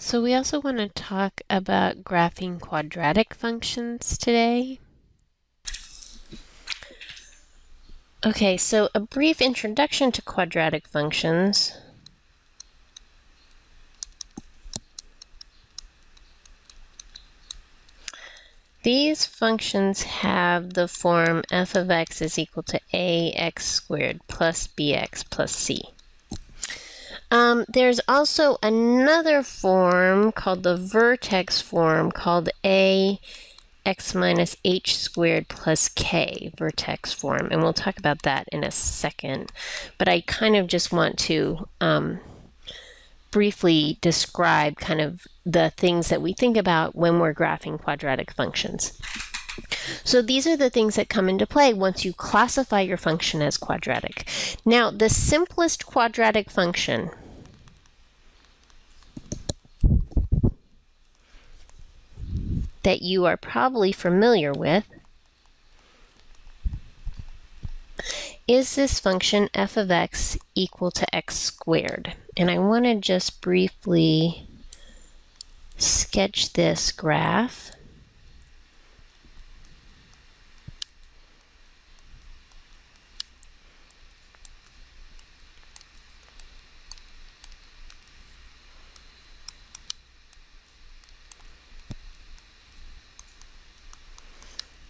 So we also want to talk about graphing quadratic functions today. Okay, so a brief introduction to quadratic functions. These functions have the form f of x is equal to ax squared plus bx plus c. There's also another form called the vertex form called ax minus h squared plus k, vertex form, and we'll talk about that in a second. But I kind of just want to briefly describe kind of the things that we think about when we're graphing quadratic functions. So these are the things that come into play once you classify your function as quadratic. Now, the simplest quadratic function that you are probably familiar with is this function f of x equal to x squared. And I want to just briefly sketch this graph.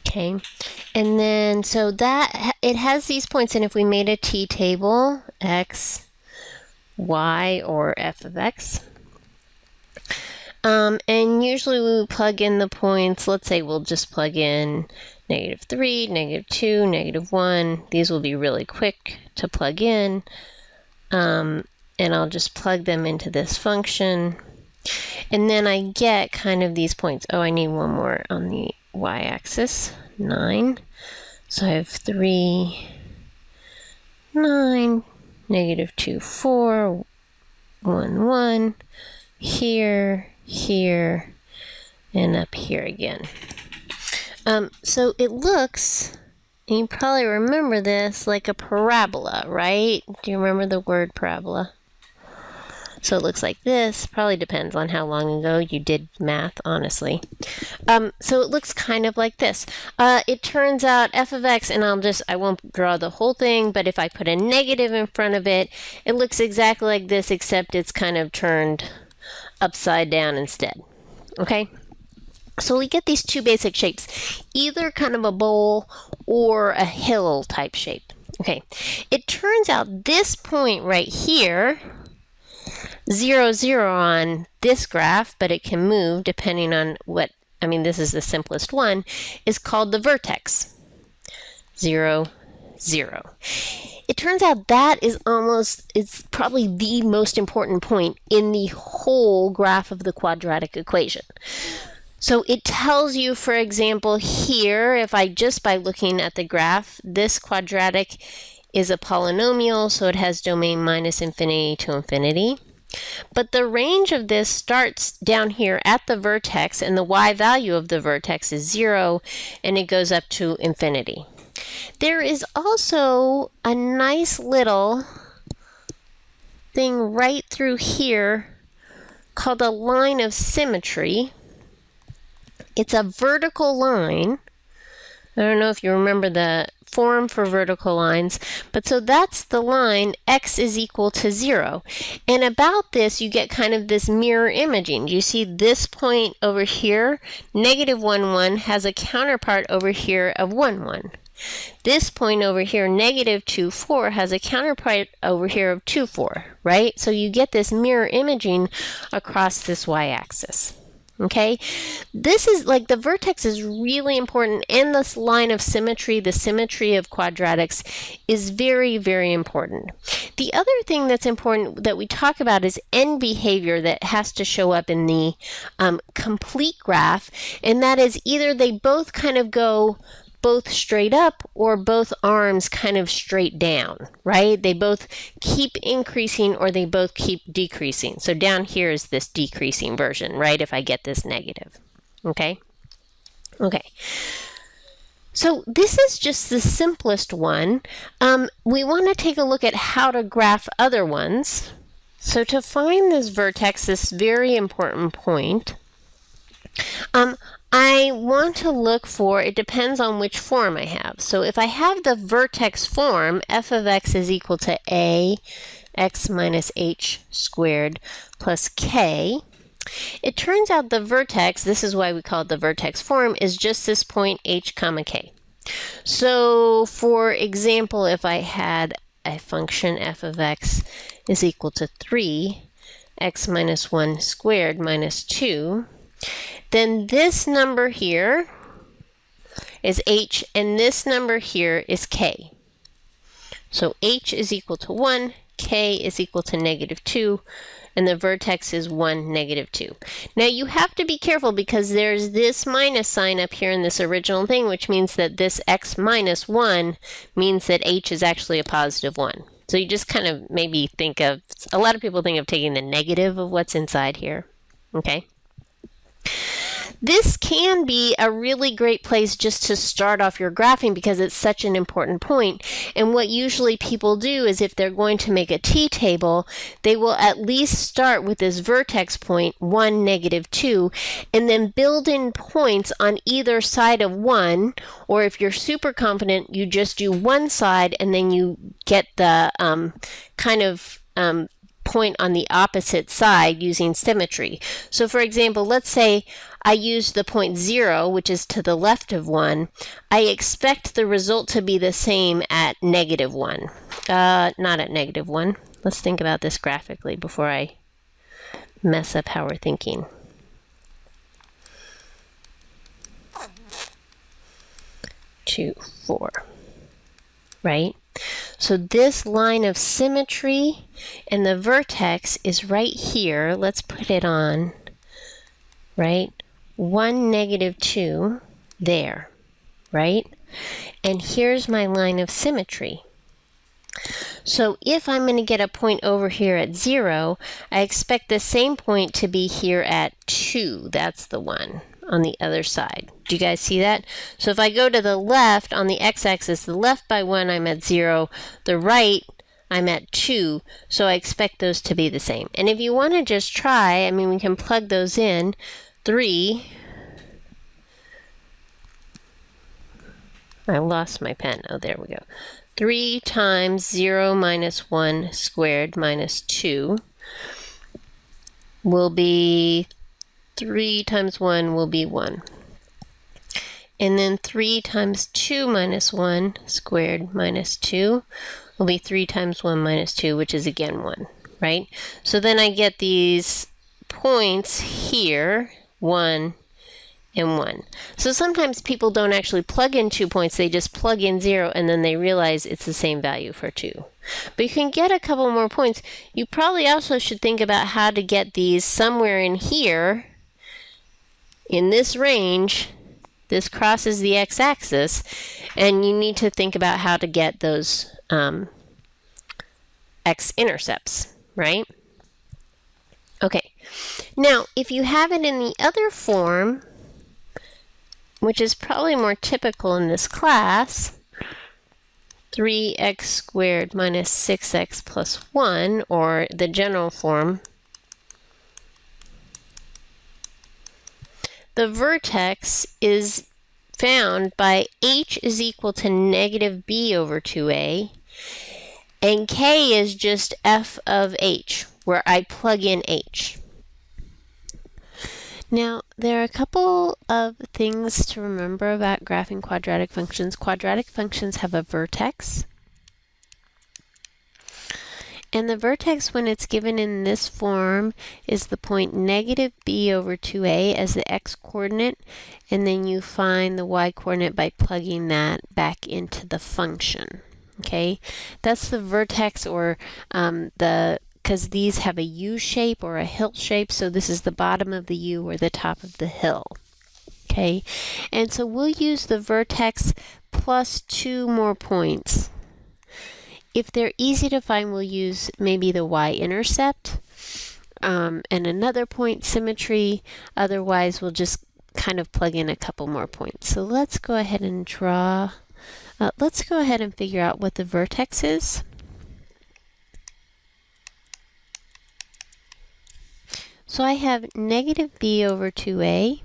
Okay, and then so that it has these points, and if we made a t-table, x, y, or f of x, and usually we would plug in the points. Let's say we'll just plug in -3, -2, -1. These will be really quick to plug in, and I'll just plug them into this function, and then I get kind of these points. Oh, I need one more on the y-axis, 9. So I have 3, 9, -2, 4, 1, 1, here, here, and up here again. So it looks, and you probably remember this, like a parabola, right? Do you remember the word parabola? So it looks like this. Probably depends on how long ago you did math, honestly. So it looks kind of like this. It turns out f of x, and I won't draw the whole thing, but if I put a negative in front of it, it looks exactly like this, except it's kind of turned upside down instead. Okay? So we get these two basic shapes, either kind of a bowl or a hill type shape. Okay. It turns out this point right here, 0, 0 on this graph, but it can move depending on this is the simplest one, is called the vertex. 0, 0. It turns out that it's probably the most important point in the whole graph of the quadratic equation. So it tells you, for example, here, if I just by looking at the graph, this quadratic is a polynomial, so it has domain -infinity to infinity. But the range of this starts down here at the vertex, and the y value of the vertex is 0, and it goes up to infinity. There is also a nice little thing right through here called a line of symmetry. It's a vertical line. I don't know if you remember the form for vertical lines, but so that's the line x is equal to 0. And about this, you get kind of this mirror imaging. You see this point over here, -1, 1, has a counterpart over here of 1, 1. This point over here, -2, 4, has a counterpart over here of 2, 4, right? So you get this mirror imaging across this y-axis. Okay, this is like the vertex is really important, and this line of symmetry, the symmetry of quadratics, is very, very important. The other thing that's important that we talk about is end behavior that has to show up in the complete graph, and that is either they both kind of go both straight up or both arms kind of straight down, right? They both keep increasing or they both keep decreasing. So down here is this decreasing version, right? If I get this negative, okay? Okay. So this is just the simplest one. We want to take a look at how to graph other ones. So to find this vertex, this very important point, I want to look for, it depends on which form I have. So if I have the vertex form, f of x is equal to a x minus h squared plus k, it turns out the vertex, this is why we call it the vertex form, is just this point h comma k. So for example, if I had a function f of x is equal to 3 x minus 1 squared minus 2, then this number here is h, and this number here is k. So h is equal to 1, k is equal to negative 2, and the vertex is 1, negative 2. Now you have to be careful because there's this minus sign up here in this original thing, which means that this x minus 1 means that h is actually a positive 1. So you just kind of maybe think of, a lot of people think of taking the negative of what's inside here, okay? This can be a really great place just to start off your graphing because it's such an important point. And what usually people do is if they're going to make a t-table, they will at least start with this vertex point, 1, negative 2, and then build in points on either side of 1, or if you're super confident, you just do one side and then you get the point on the opposite side using symmetry. So for example, let's say I use the point 0, which is to the left of 1. I expect the result to be the same at negative 1. Not at negative 1. Let's think about this graphically before I mess up how we're thinking. Two, 4, right? So this line of symmetry and the vertex is right here. Let's put it on, right? 1, negative 2, there, right? And here's my line of symmetry. So if I'm going to get a point over here at 0, I expect the same point to be here at 2. That's the one on the other side. Do you guys see that? So if I go to the left on the x-axis, the left by 1, I'm at 0. The right, I'm at 2. So I expect those to be the same. And if you want to just try, I mean, we can plug those in. 3. I lost my pen. Oh, there we go. 3 times 0 minus 1 squared minus 2 will be 3 times 1 will be 1. And then 3 times 2 minus 1 squared minus 2 will be 3 times 1 minus 2, which is again 1, right? So then I get these points here, 1 and 1. So sometimes people don't actually plug in 2 points, they just plug in 0 and then they realize it's the same value for 2. But you can get a couple more points. You probably also should think about how to get these somewhere in here, in this range. This crosses the x-axis, and you need to think about how to get those x-intercepts, right? Okay, now if you have it in the other form, which is probably more typical in this class, 3x squared minus 6x plus 1, or the general form, the vertex is found by h is equal to negative b over 2a, and k is just f of h, where I plug in h. Now, there are a couple of things to remember about graphing quadratic functions. Quadratic functions have a vertex. And the vertex, when it's given in this form, is the point negative b over 2a as the x-coordinate, and then you find the y-coordinate by plugging that back into the function. Okay, that's the vertex, or because these have a U shape or a hill shape, so this is the bottom of the U or the top of the hill. Okay, and so we'll use the vertex plus 2 more points. If they're easy to find, we'll use maybe the y-intercept and another point symmetry. Otherwise, we'll just kind of plug in a couple more points. So let's go ahead and draw. Let's go ahead and figure out what the vertex is. So I have negative b over 2a.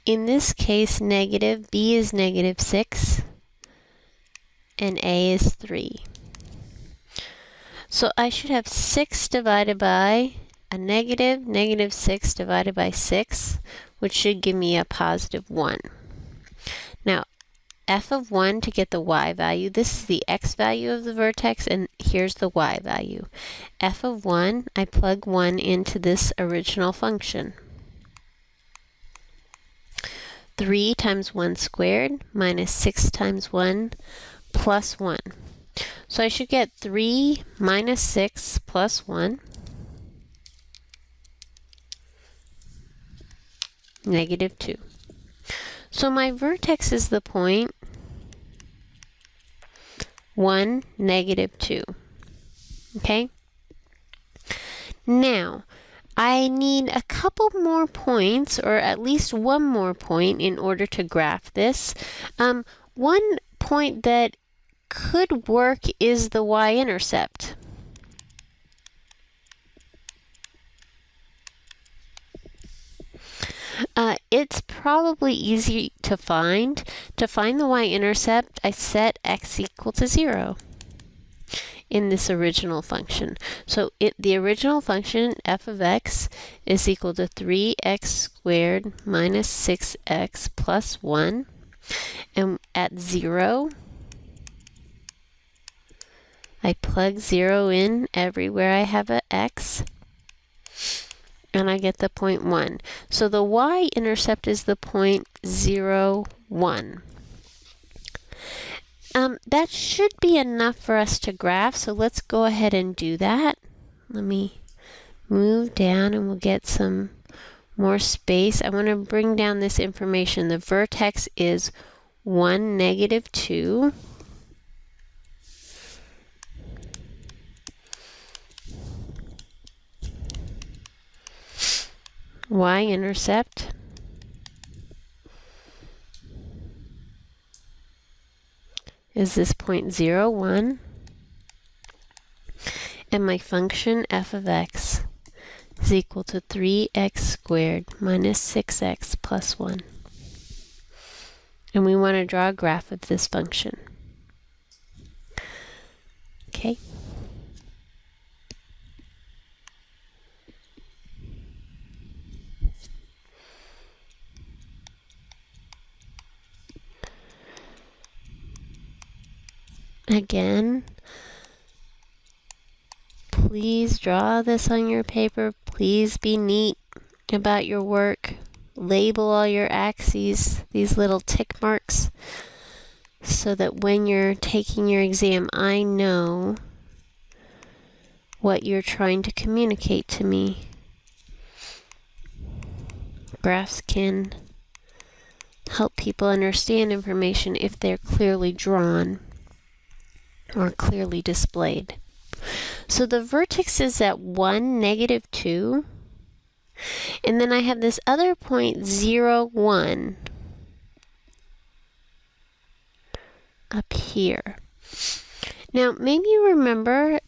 In this case, negative, b is negative 6, and a is 3. So I should have 6 divided by a negative 6 divided by 6, which should give me a positive 1. Now, f of 1 to get the y value. This is the x value of the vertex, and here's the y value. F of 1, I plug 1 into this original function. 3 times 1 squared minus 6 times 1 plus 1. So I should get 3 minus 6 plus 1, negative 2. So my vertex is the point 1, negative 2. Okay? Now, I need a couple more points, or at least one more point, in order to graph this. One point that could work is the y-intercept. It's probably easy to find. To find the y-intercept, I set x equal to 0 in this original function. So the original function, f of x, is equal to 3x squared minus 6x plus 1. And at 0, I plug 0 in everywhere I have an x, and I get the point 1. So the y-intercept is the point 0, 1. That should be enough for us to graph, so let's go ahead and do that. Let me move down and we'll get some more space. I want to bring down this information. The vertex is 1, negative 2. Y-intercept is this point 0, 1, and my function f of x is equal to 3x squared minus 6x plus 1. And we want to draw a graph of this function. Okay. Again, please draw this on your paper. Please be neat about your work. Label all your axes, these little tick marks, so that when you're taking your exam, I know what you're trying to communicate to me. Graphs can help people understand information if they're clearly drawn or clearly displayed. So the vertex is at 1, negative 2. And then I have this other point, 0, 1, up here. Now, maybe you remember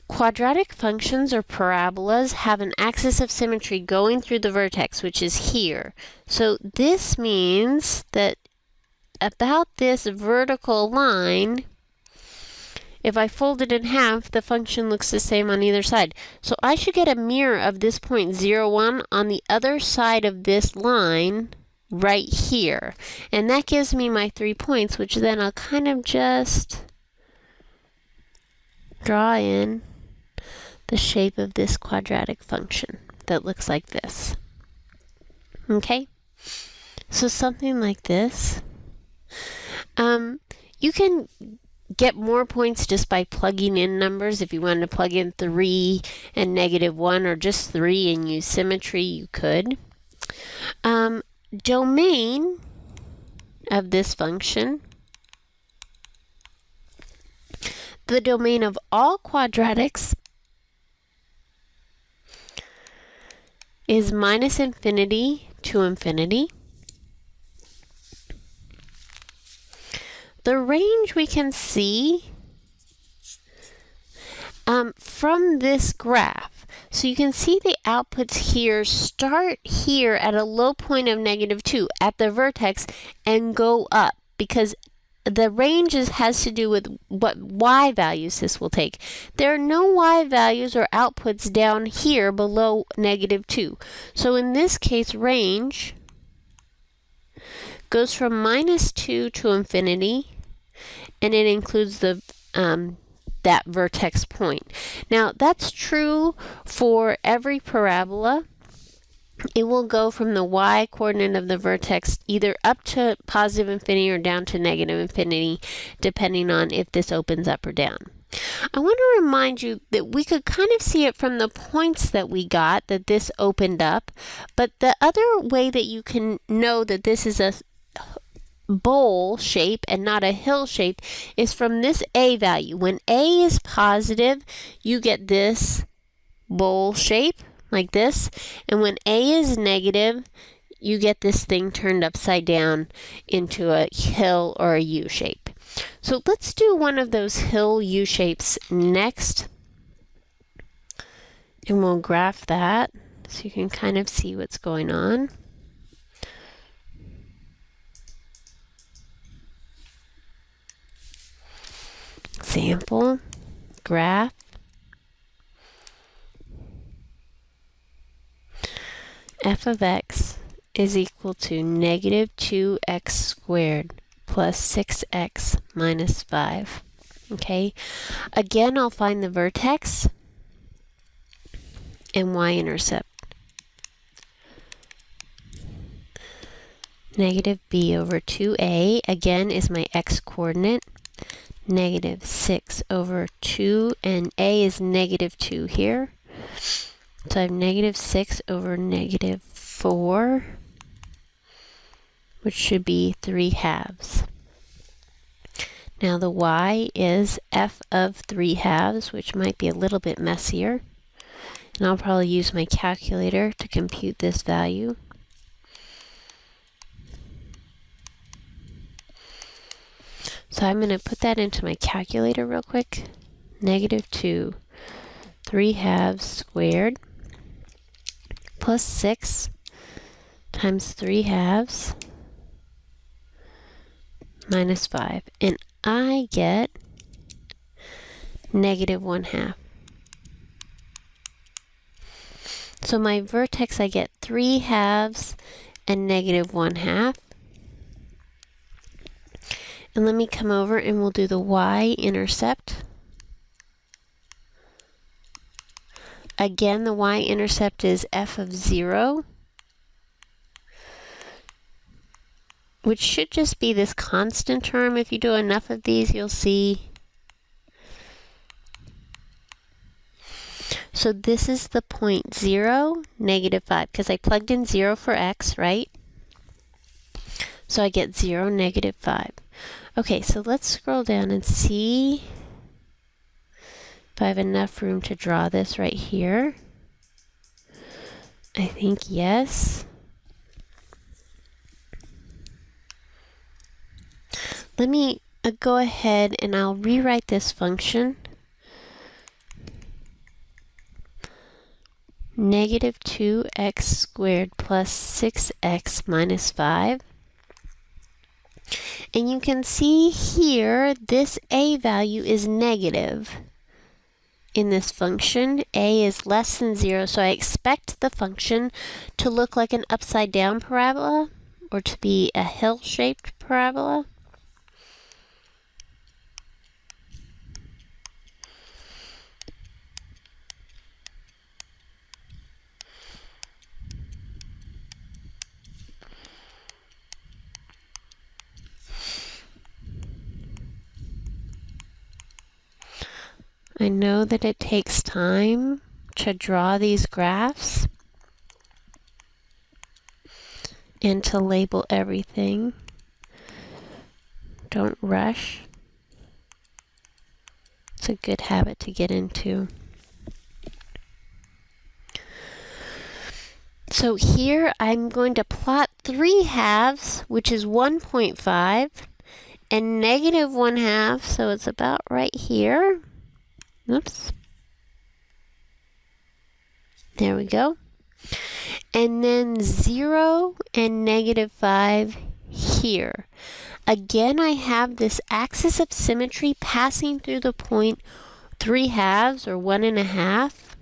quadratic functions or parabolas have an axis of symmetry going through the vertex, which is here. So this means that about this vertical line, if I fold it in half, the function looks the same on either side. So I should get a mirror of this point 0, 1 on the other side of this line right here. And that gives me my 3 points, which then I'll kind of just draw in the shape of this quadratic function that looks like this. Okay? So something like this. You can get more points just by plugging in numbers. If you wanted to plug in 3 and negative 1, or just 3 and use symmetry, you could. Domain of this function, the domain of all quadratics, is minus infinity to infinity. The range we can see from this graph. So you can see the outputs here start here at a low point of -2 at the vertex and go up, because the range has to do with what y values this will take. There are no y values or outputs down here below -2. So in this case, range goes from -2 to infinity, and it includes the that vertex point. Now that's true for every parabola. It will go from the y coordinate of the vertex either up to positive infinity or down to negative infinity, depending on if this opens up or down. I want to remind you that we could kind of see it from the points that we got, that this opened up, but the other way that you can know that this is a bowl shape and not a hill shape is from this a value. When a is positive, you get this bowl shape like this, and when a is negative, you get this thing turned upside down into a hill or a U shape. So let's do one of those hill U shapes next, and we'll graph that so you can kind of see what's going on. Example, graph. F of x is equal to -2x squared plus 6x minus 5. Okay, again, I'll find the vertex and y-intercept. -b over 2a, again, is my x coordinate. -6 over 2, and a is -2 here. So I have -6 over -4, which should be 3/2. Now the y is f of 3/2, which might be a little bit messier. And I'll probably use my calculator to compute this value. So I'm going to put that into my calculator real quick. -2 3/2 squared plus 6 times 3/2 minus 5. And I get -1/2. So my vertex, I get 3/2 and -1/2. And let me come over and we'll do the y-intercept. Again, the y-intercept is f of 0, which should just be this constant term. If you do enough of these, you'll see. So this is the point 0, -5, because I plugged in 0 for x, right? So I get 0, -5. Okay, so let's scroll down and see if I have enough room to draw this right here. I think yes. Let me go ahead and I'll rewrite this function. -2x squared plus 6x minus 5. And you can see here, this a value is negative in this function. A is less than 0, so I expect the function to look like an upside down parabola, or to be a hill-shaped parabola. I know that it takes time to draw these graphs and to label everything. Don't rush. It's a good habit to get into. So here I'm going to plot 3/2, which is 1.5, and -1/2, so it's about right here. Oops. There we go. And then 0 and -5 here. Again, I have this axis of symmetry passing through the point 3/2 or 1.5.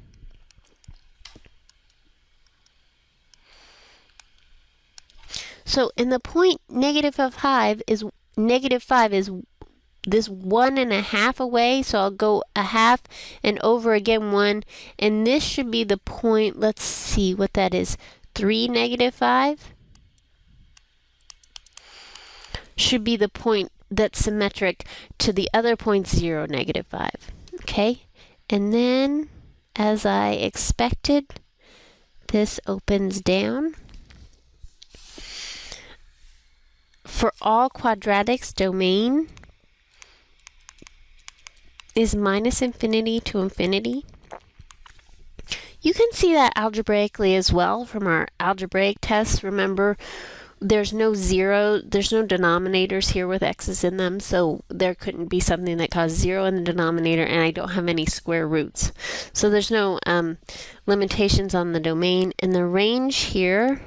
So in the point -5 is this 1.5 away, so I'll go a half and over again 1, and this should be the point, let's see what that is, 3 -5 should be the point that's symmetric to the other point 0, -5. Okay, and then as I expected, this opens down. For all quadratics, domain is -infinity to infinity. You can see that algebraically as well from our algebraic tests. Remember, there's no denominators here with x's in them, so there couldn't be something that caused 0 in the denominator, and I don't have any square roots. So there's no limitations on the domain, and the range here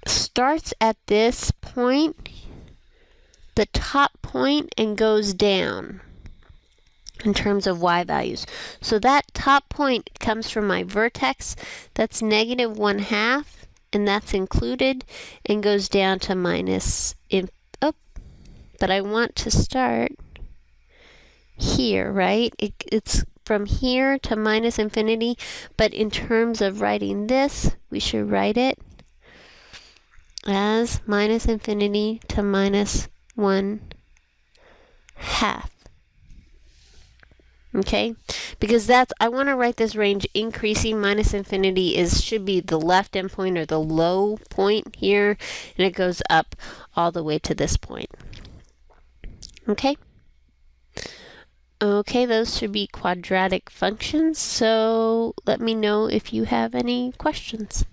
starts at this point, the top point, and goes down in terms of y values. So that top point comes from my vertex, that's -1/2, and that's included, and goes down to but I want to start here, right? It's from here to -infinity, but in terms of writing this, we should write it as -infinity to -1/2. Okay, because I want to write this range increasing. -infinity should be the left endpoint or the low point here, and it goes up all the way to this point. Okay. Okay, those should be quadratic functions. So let me know if you have any questions.